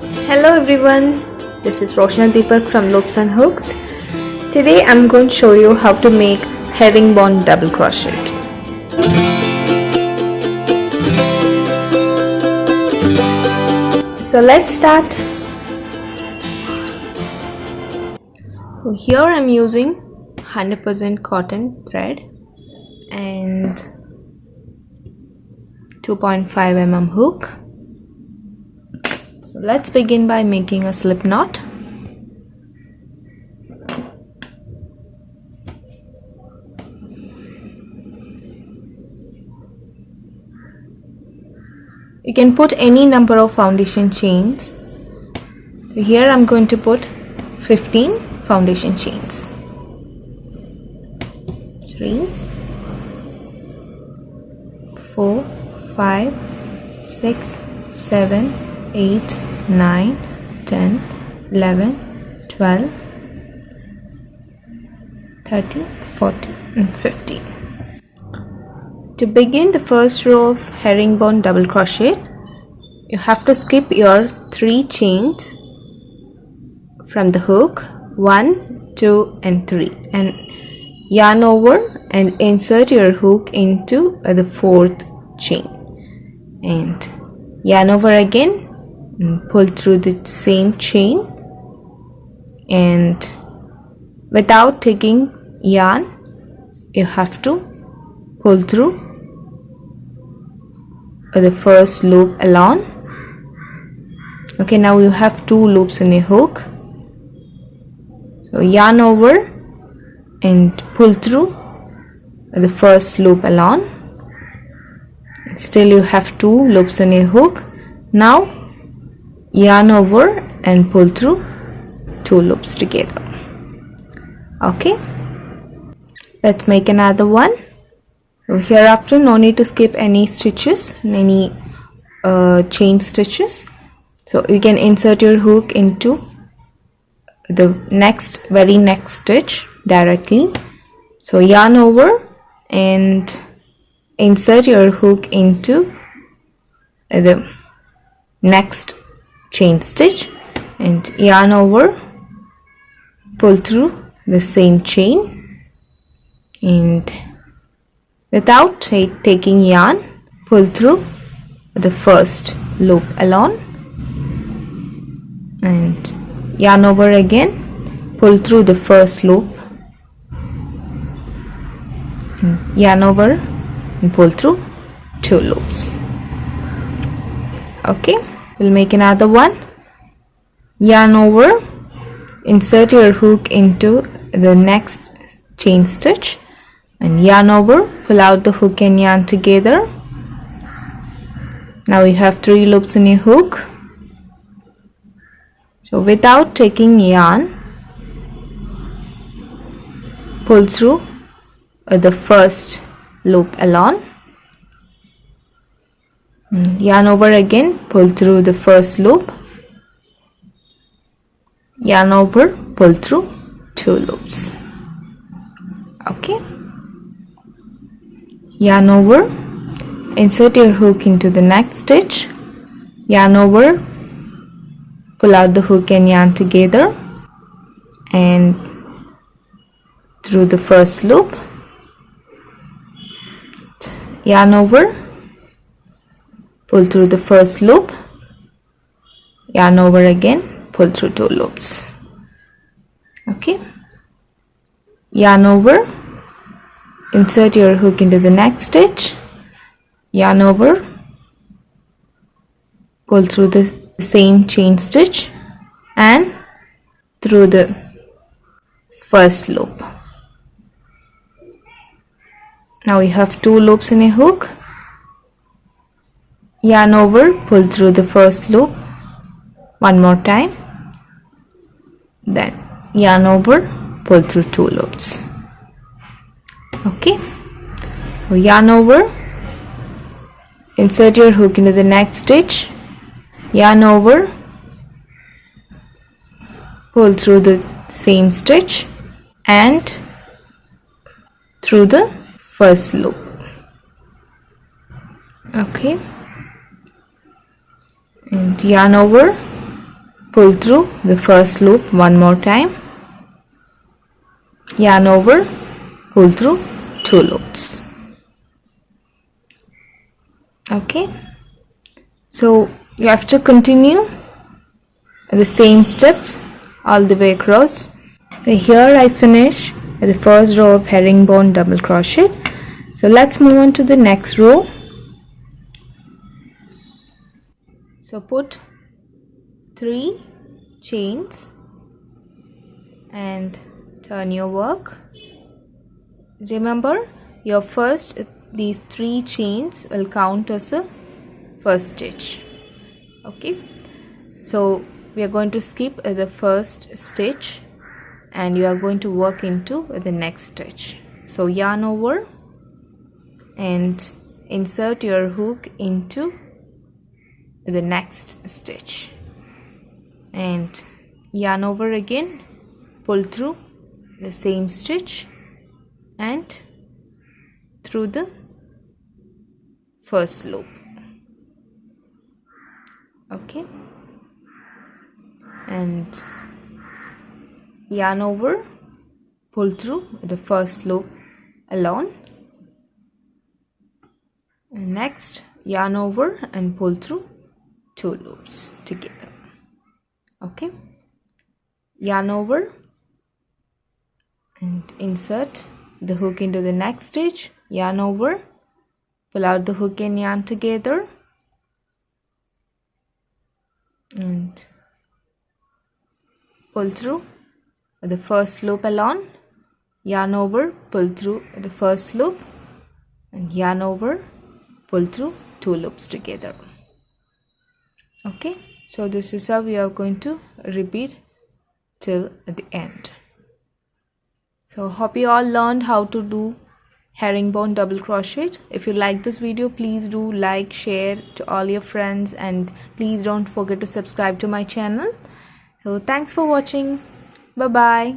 Hello everyone, this is Roshna Deepak from Loops and Hooks. Today I'm going to show you how to make herringbone double crochet. So let's start. Here I'm using 100% cotton thread and 2.5 mm hook. So let's begin by making a slip knot. You can put any number of foundation chains. So here I'm going to put 15 foundation chains. 3, 4, 5, 6, 7, 8, 9, 10, 11, 12, 13, 14 and 15. To begin the first row of herringbone double crochet, you have to skip your 3 chains from the hook 1, 2 and 3 and yarn over and insert your hook into the 4th chain and yarn over again and pull through the same chain, and without taking yarn you have to pull through the first loop along. Okay, now you have 2 loops in a hook, so yarn over and pull through the first loop along. Still you have 2 loops in a hook. Now yarn over and pull through 2 loops together. Okay, let's make another one. So hereafter no need to skip any stitches, any chain stitches. So you can insert your hook into the very next stitch directly. So yarn over and insert your hook into the next chain stitch and yarn over, pull through the same chain, and without taking yarn pull through the first loop along and yarn over again, pull through the first loop, yarn over and pull through 2 loops. Okay, we'll make another one. Yarn over, insert your hook into the next chain stitch and yarn over, pull out the hook and yarn together. Now you have 3 loops in your hook. So without taking yarn, pull through the first loop along, yarn over again, pull through the first loop, yarn over, pull through 2 loops. Okay, yarn over, insert your hook into the next stitch, yarn over, pull out the hook and yarn together and through the first loop, yarn over, pull through the first loop, yarn over again, pull through 2 loops. Okay, yarn over, insert your hook into the next stitch, yarn over, pull through the same chain stitch and through the first loop. Now you have 2 loops in a hook. Yarn over, pull through the first loop one more time, then yarn over, pull through 2 loops. Okay, so yarn over, insert your hook into the next stitch, yarn over, pull through the same stitch and through the first loop. Okay, and yarn over, pull through the first loop one more time, yarn over, pull through 2 loops. Okay, so you have to continue the same steps all the way across. So here I finish the first row of herringbone double crochet. So let's move on to the next row. So put 3 chains and turn your work. Remember, your these 3 chains will count as a first stitch. Okay, so we are going to skip the first stitch and you are going to work into the next stitch. So yarn over and insert your hook into the next stitch and yarn over again, pull through the same stitch and through the first loop. Okay, and yarn over, pull through the first loop alone, and next yarn over and pull through 2 loops together. Okay, yarn over and insert the hook into the next stitch, yarn over, pull out the hook and yarn together, and pull through the first loop alone, yarn over, pull through the first loop, and yarn over, pull through 2 loops together. Okay, so this is how we are going to repeat till the end. So hope you all learned how to do herringbone double crochet. If you like this video, please do like, share to all your friends, and please don't forget to subscribe to my channel. So thanks for watching. Bye bye.